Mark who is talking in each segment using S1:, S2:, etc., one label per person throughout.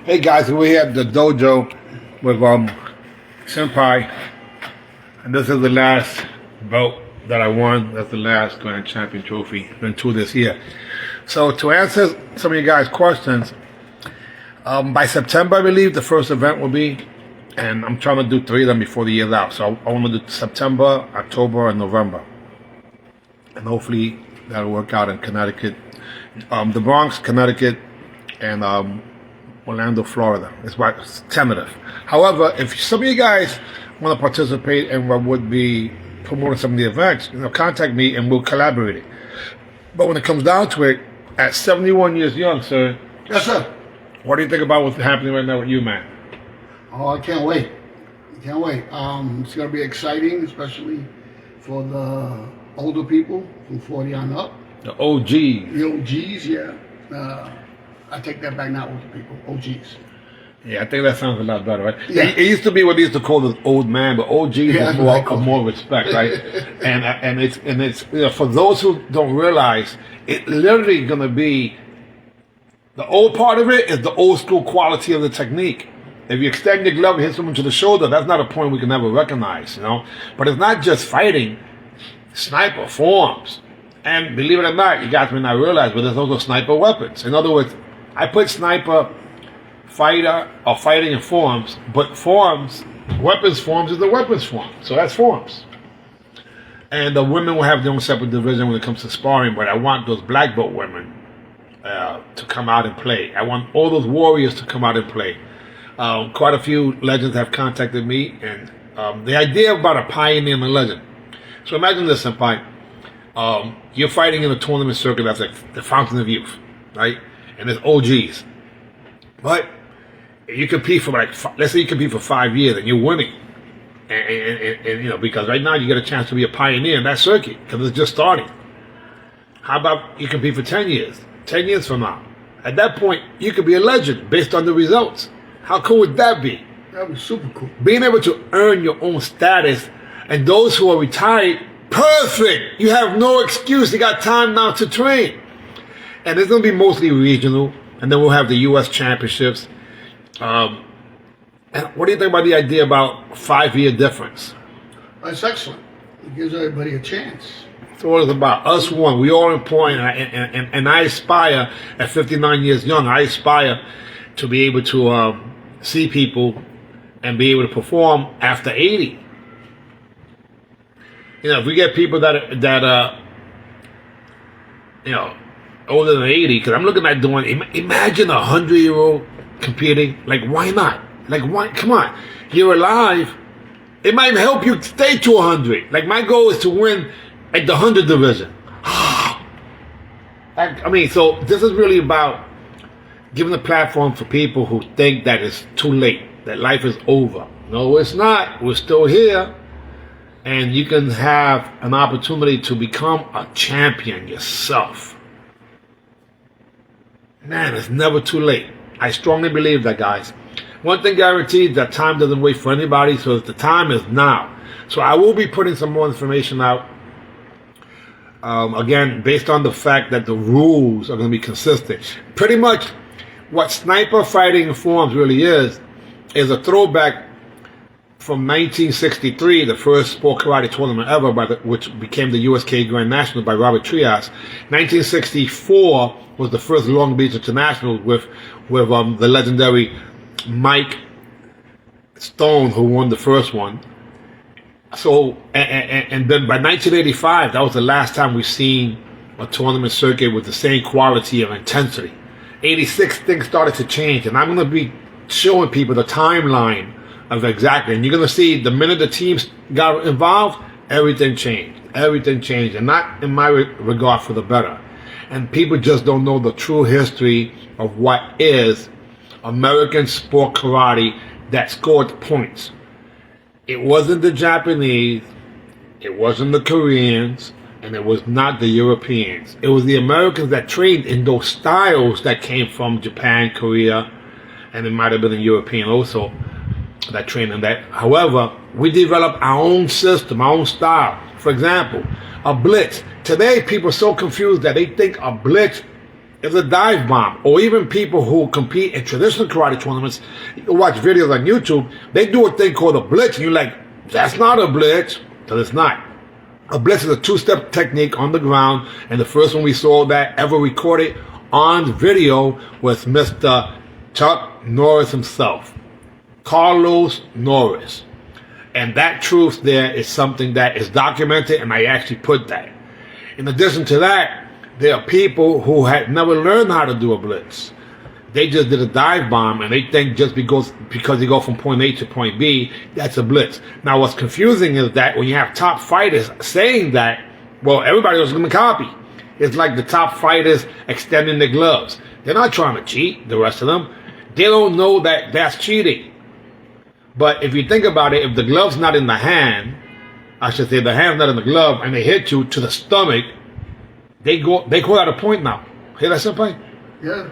S1: Hey guys, we're here at the dojo with Senpai, and this is the last belt that I won. That's the last Grand Champion trophy. Been two this year. So to answer some of you guys' questions, by September I believe the first event will be, and I'm trying to do 3 of them before the year's out. So I want to do September, October, and November, and hopefully that'll work out in Connecticut, the Bronx, Connecticut, and Orlando, Florida. It's tentative. However, if some of you guys want to participate in what would be promoting some of the events, contact me and we'll collaborate it. But when it comes down to it, at 71 years young, sir.
S2: Yes, sir.
S1: What do you think about what's happening right now with UMAN?
S2: Oh, I can't wait. I can't wait. It's going to be exciting, especially for the older people from 40 on up.
S1: The OGs.
S2: The OGs, yeah. I take that back, not older people, OGs.
S1: Yeah, I think that sounds a lot better, right?
S2: Yeah.
S1: It used to be what they used to call the old man, but OGs is more respect, right? and it's for those who don't realize, it literally gonna be the old part of it is the old school quality of the technique. If you extend your glove and hit someone to the shoulder, that's not a point we can ever recognize, But it's not just fighting, sniper forms. And believe it or not, you guys may not realize, but there's also sniper weapons. In other words, I put sniper, fighter, or fighting in forms, but forms, weapons forms is the weapons form. So that's forms. And the women will have their own separate division when it comes to sparring, but I want those black belt women to come out and play. I want all those warriors to come out and play. Quite a few legends have contacted me, and the idea about a pioneer and a legend. So imagine this, Senpai. You're fighting in a tournament circuit that's like the fountain of youth, right? And there's OGs. But you compete for let's say you compete for 5 years and you're winning. And because right now you get a chance to be a pioneer in that circuit because it's just starting. How about you compete for 10 years? 10 years from now. At that point, you could be a legend based on the results. How cool would that be?
S2: That was super cool.
S1: Being able to earn your own status, and those who are retired, perfect. You have no excuse. You got time now to train. And it's going to be mostly regional. And then we'll have the U.S. championships. And what do you think about the idea about 5-year difference?
S2: That's excellent. It gives everybody a chance.
S1: That's what it's about. Us one. We all important. And I aspire, at 59 years young, I aspire to be able to see people and be able to perform after 80. If we get people that older than 80, because I'm looking at doing, imagine a 100-year-old competing. Like, why not? Like, why? Come on. You're alive. It might help you stay to 100. Like, my goal is to win at the 100 division. So this is really about giving a platform for people who think that it's too late, that life is over. No, it's not. We're still here. And you can have an opportunity to become a champion yourself. Man, it's never too late. I strongly believe that, guys. One thing guaranteed, that time doesn't wait for anybody, so the time is now. So I will be putting some more information out. Again, based on the fact that the rules are going to be consistent. Pretty much what sniper fighting forms really is a throwback from 1963, the first sport karate tournament ever, which became the USK Grand National by Robert Trias. 1964 was the first Long Beach International with the legendary Mike Stone, who won the first one. So, and then by 1985, that was the last time we've seen a tournament circuit with the same quality of intensity. 86, things started to change, and I'm going to be showing people the timeline of exactly, and you're going to see the minute the teams got involved, everything changed. Everything changed, and not in my regard for the better. And people just don't know the true history of what is American sport karate that scored points. It wasn't the Japanese, it wasn't the Koreans, and it was not the Europeans. It was the Americans that trained in those styles that came from Japan, Korea, and it might have been a European also that trained in that. However, we developed our own system, our own style. For example, a blitz. Today, people are so confused that they think a blitz is a dive bomb. Or even people who compete in traditional karate tournaments, you watch videos on YouTube, they do a thing called a blitz, and you're like, that's not a blitz, because it's not. A blitz is a two-step technique on the ground, and the first one we saw that ever recorded on video was Mr. Chuck Norris himself, Carlos Norris. And that truth there is something that is documented, and I actually put that. In addition to that, there are people who had never learned how to do a blitz. They just did a dive bomb, and they think just because they go from point A to point B, that's a blitz. Now, what's confusing is that when you have top fighters saying that, well, everybody else is going to copy. It's like the top fighters extending their gloves. They're not trying to cheat, the rest of them. They don't know that that's cheating. But if you think about it, if the glove's not in the hand, I should say the hand's not in the glove, and they hit you to the stomach, they call that a point now. Hear that, Senpai?
S2: Yeah.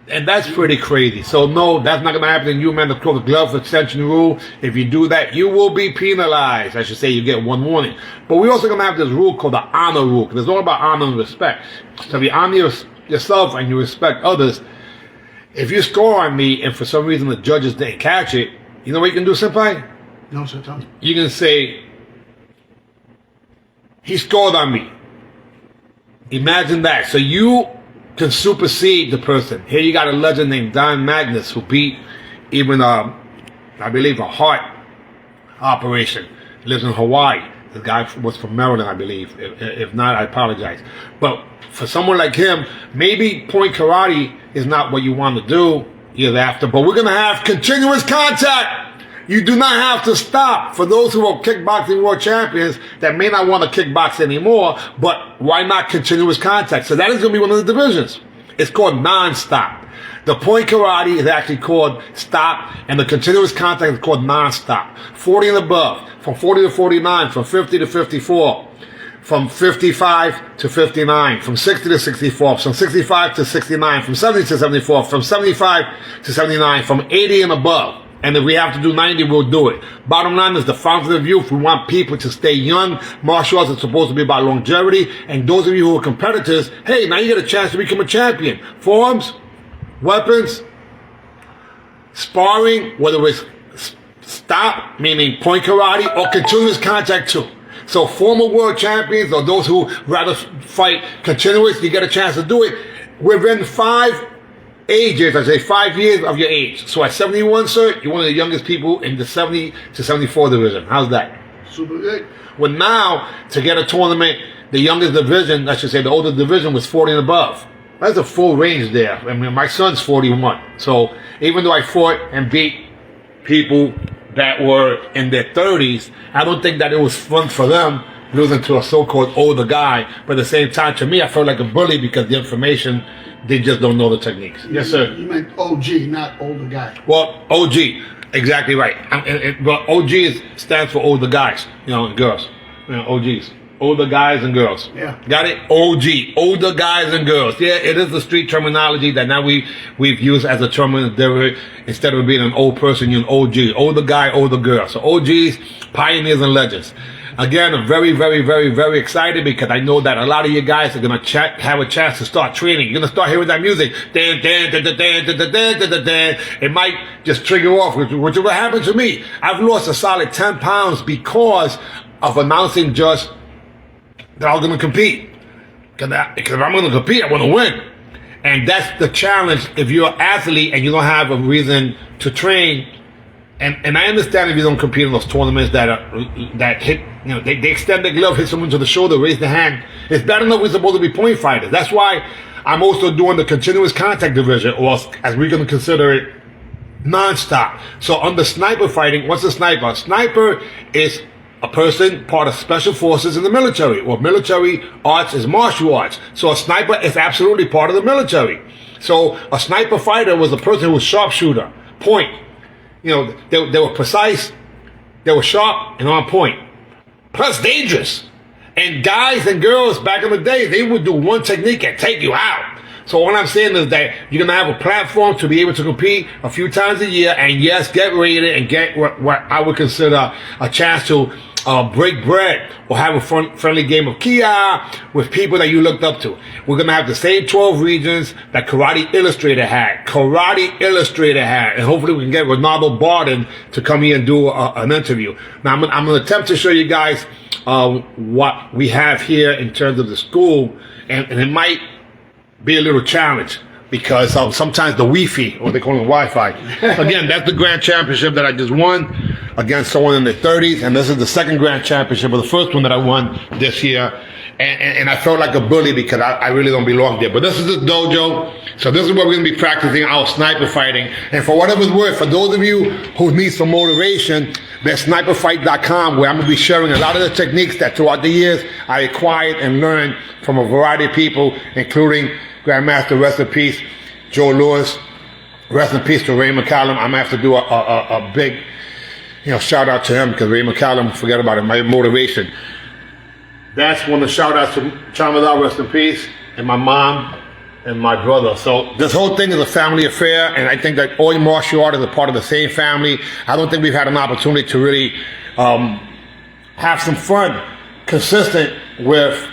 S1: And that's pretty crazy. So no, that's not going to happen in UMAN, the glove extension rule. If you do that, you will be penalized. I should say you get one warning. But we're also going to have this rule called the honor rule. Because it's all about honor and respect. So if you honor yourself and you respect others, if you score on me and for some reason the judges didn't catch it, you know what you can do, Senpai?
S2: No, sir, tell me.
S1: You can say, he scored on me. Imagine that. So you can supersede the person. Here you got a legend named Don Magnus who beat even I believe a heart operation. Lives in Hawaii. The guy was from Maryland, I believe. If not, I apologize. But for someone like him, maybe point karate is not what you want to do years after. But we're going to have continuous contact. You do not have to stop. For those who are kickboxing world champions that may not want to kickbox anymore, but why not continuous contact? So that is going to be one of the divisions. It's called non-stop. The point karate is actually called stop, and the continuous contact is called non-stop. 40 and above, from 40 to 49, from 50 to 54, from 55 to 59, from 60 to 64, from 65 to 69, from 70 to 74, from 75 to 79, from 80 and above. And if we have to do 90, we'll do it. Bottom line is the fountain of youth. We want people to stay young. Martial arts is supposed to be about longevity. And those of you who are competitors, hey, now you get a chance to become a champion. Forms, weapons, sparring, whether it's stop, meaning point karate, or continuous contact too. So former world champions or those who rather fight continuous, you get a chance to do it within 5 ages, I say 5 years of your age. So at 71, sir, you're one of the youngest people in the 70 to 74 division. How's that?
S2: Super good.
S1: Well, now, to get a tournament, the youngest division, I should say the older division, was 40 and above. That's a full range there. I mean, my son's 41. So even though I fought and beat people that were in their 30s, I don't think that it was fun for them losing to a so-called older guy. But at the same time, to me, I felt like a bully because the information, they just don't know the techniques. Yes, sir.
S2: You meant OG, not older guy.
S1: Well, OG, exactly right. But OG stands for older guys, and girls. OGs. Older guys and girls.
S2: Yeah.
S1: Got it? OG. Older guys and girls. Yeah, it is the street terminology that now we've used as a term instead of being an old person, you're an OG. Older guy, older girl. So OGs, pioneers and legends. Again, I'm very, very, very, very excited because I know that a lot of you guys are going to have a chance to start training. You're going to start hearing that music. It might just trigger off, which is what happened to me. I've lost a solid 10 pounds because of announcing just that I'm going to compete. Because if I'm going to compete, I want to win. And that's the challenge if you're an athlete and you don't have a reason to train. And I understand if you don't compete in those tournaments that hit, they extend the glove, hit someone to the shoulder, raise the hand. It's bad enough we're supposed to be point fighters. That's why I'm also doing the continuous contact division, or as we're going to consider it, non-stop. So under sniper fighting, what's a sniper? A sniper is a person part of special forces in the military, or military arts is martial arts. So a sniper is absolutely part of the military. So a sniper fighter was a person who was sharpshooter, point. They were precise, they were sharp and on point. Plus dangerous. And guys and girls back in the day, they would do one technique and take you out. So what I'm saying is that you're going to have a platform to be able to compete a few times a year and yes, get rated and get what I would consider a chance to break bread or have a friendly game of Kia with people that you looked up to. We're going to have the same 12 regions that Karate Illustrated had. And hopefully we can get Ronaldo Barden to come here and do an interview. Now, I'm going to attempt to show you guys what we have here in terms of the school, and it might be a little challenge, because sometimes the Wi-Fi, or they call it Wi-Fi. Again, that's the grand championship that I just won against someone in their 30s, and this is the second grand championship, or the first one that I won this year. And I felt like a bully because I really don't belong there. But this is the dojo, so this is where we're going to be practicing our sniper fighting. And for whatever it's worth, for those of you who need some motivation, there's sniperfight.com, where I'm going to be sharing a lot of the techniques that throughout the years I acquired and learned from a variety of people, including Grandmaster, rest in peace, Joe Lewis, rest in peace to Ray McCallum. I'm going to have to do a big, shout out to him, because Ray McCallum, forget about it, my motivation. That's one of the shout outs to Chamadar, rest in peace, and my mom and my brother. So this whole thing is a family affair, and I think that all martial art is a part of the same family. I don't think we've had an opportunity to really have some fun consistent with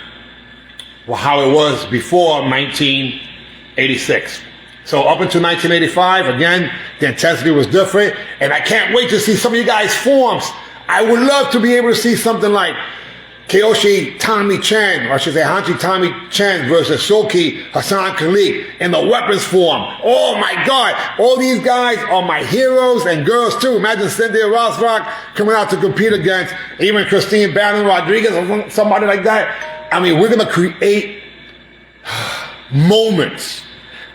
S1: how it was before 1986. So up until 1985, again, the intensity was different, and I can't wait to see some of you guys' forms. I would love to be able to see something like Kiyoshi Tommy Chan, or I should say Hanchi Tommy Chan versus Soki Hassan Khalik in the weapons form. Oh my God, all these guys are my heroes and girls too. Imagine Cynthia Rothrock coming out to compete against even Christine Bannon Rodriguez or somebody like that. I mean, we're going to create moments.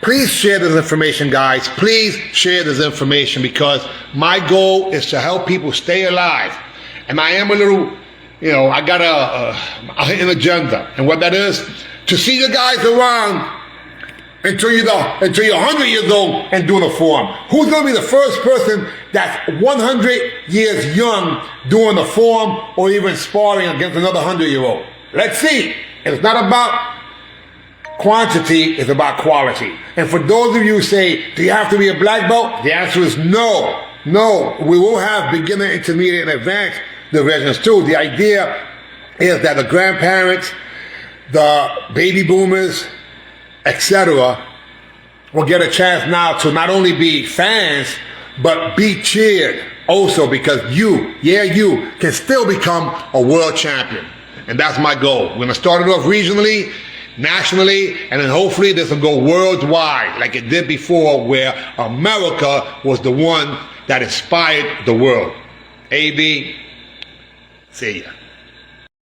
S1: Please share this information, guys. Please share this information, because my goal is to help people stay alive. And I am a little, I got an agenda. And what that is, to see you guys around until you're 100 years old and doing a form. Who's going to be the first person that's 100 years young doing a form or even sparring against another 100-year-old? Let's see. It's not about quantity, it's about quality. And for those of you who say, do you have to be a black belt? The answer is no. No. We will have beginner, intermediate, and advanced divisions too. The idea is that the grandparents, the baby boomers, etc., will get a chance now to not only be fans, but be cheered also, because you can still become a world champion. And that's my goal. We're going to start it off regionally, nationally, and then hopefully this will go worldwide like it did before, where America was the one that inspired the world. AB, see ya.